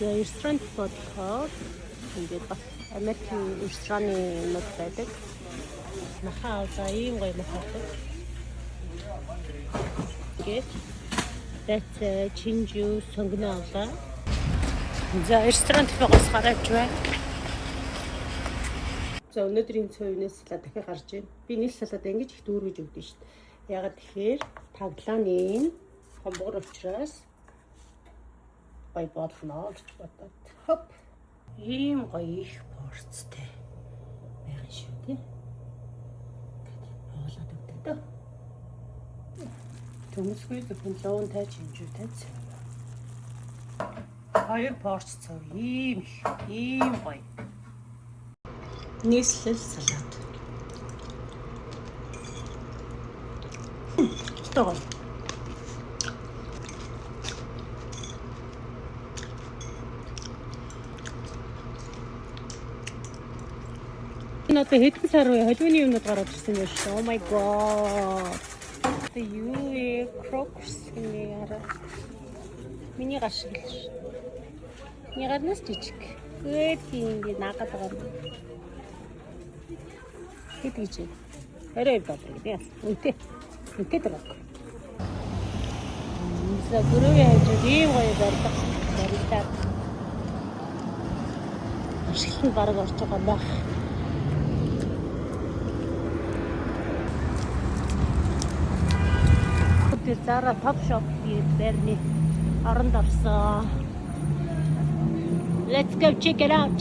restaurant food court. Ингээд бас Америкийн рестораны нот байдаг. Махаа за ийм гоё махаадаг. Тэгээд that's Chinju сонгоноолаа. За ресторан төфөөс гараад байна. За өнөөдрийн цөөнөөс салаад дахиад гарч байна. Би нийл салаад ингэж их дүүргэж өгдөө шүү дээ. Ягаад тэгэхээр таглааны хамбар учраас гоё болно гэж бодоод. Хоп. Ийм гоё их порцтой байгаа шүү дээ. Хоолоод өгдөө. Төмсгүй зөвхөн луун тайж хэмжүүтэй цэв. Хоёр порц цав ийм гоё. Нийслэл салаад. Стогоо. Хэдэн сар үе холбооны юмнууд гараад ирсэн байх шүү. Oh my god. The UE Crocs гэнээр миний гаш гэл шүү. Миний гаднаас жижиг. Гэтийн ингэ наагаад байгаа юм. Хэд гэж вэ? Арай бадаг яа. Үнтэй. Үнтэй даа. За гөрөөгийн хажууд ийм гоё барьдаг. Барьдаг. Ашиглан бараг орж байгаа байх. Zara Top Shop гэдэг оронд орсон. Let's go check it out.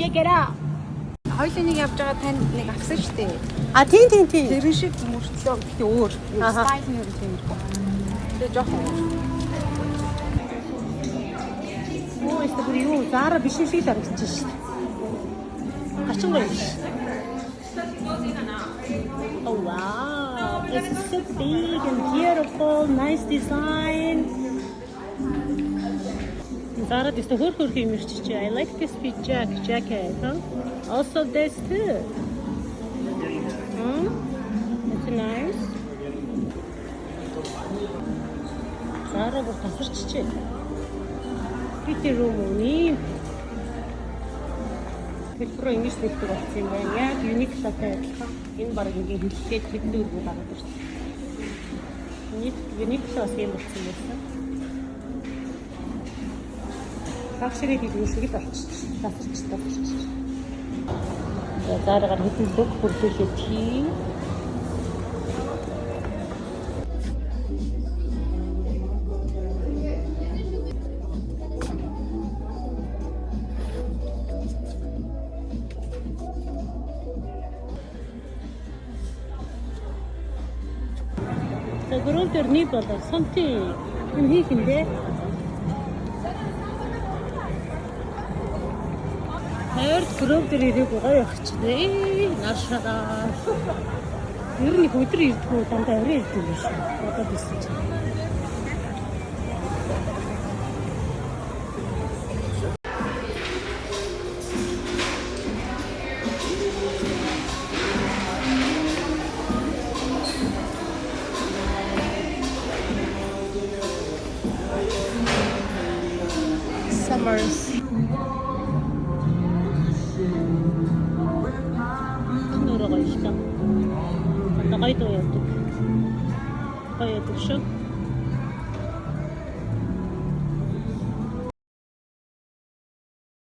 Хоёулаа нэг явж байгаа тань нэг авсан шүү дээ. А тийм. Тэр шиг мөрчлөө гэхдээ өөр. Стайл нь өөр юм. Тэгээ жоохон өөр. Оо эсвэл юу Zara биш шиг харагдаж шүү. Хачин гоё. Oh wow. It's so big and beautiful, nice design. Zara this the hör юм ирчих. I like this big jacket, huh? Also this too. It's nice. Zara бүр тасарчжээ. Питер румуни. Хэлбэрөө ингэж нэгдэг болсон юм байна. Яг unique шатай адилхан. Энэ баг ингээд хэллээд хэдэн өргөө гараад ирсэн. Unique шас юм болсон байсан. Такшири хийдгүүсийг л болчихсон. Тасарчтай. Заагаар хэдэн лук бүрдүүлээ тий. За гөрөөл дээр нэг болоо something юм хийх юм дээ. Хайр гөрөөл дээр ирэх гоё явчихнэ. Нашаа. Ер нь өдөр ирдгүү дандаа орой ирдэг юм шиг. Одоо бисэж. Summers. Нураа гоё шүү. Гоё дуу яадаг. Гоё яадаг шүү.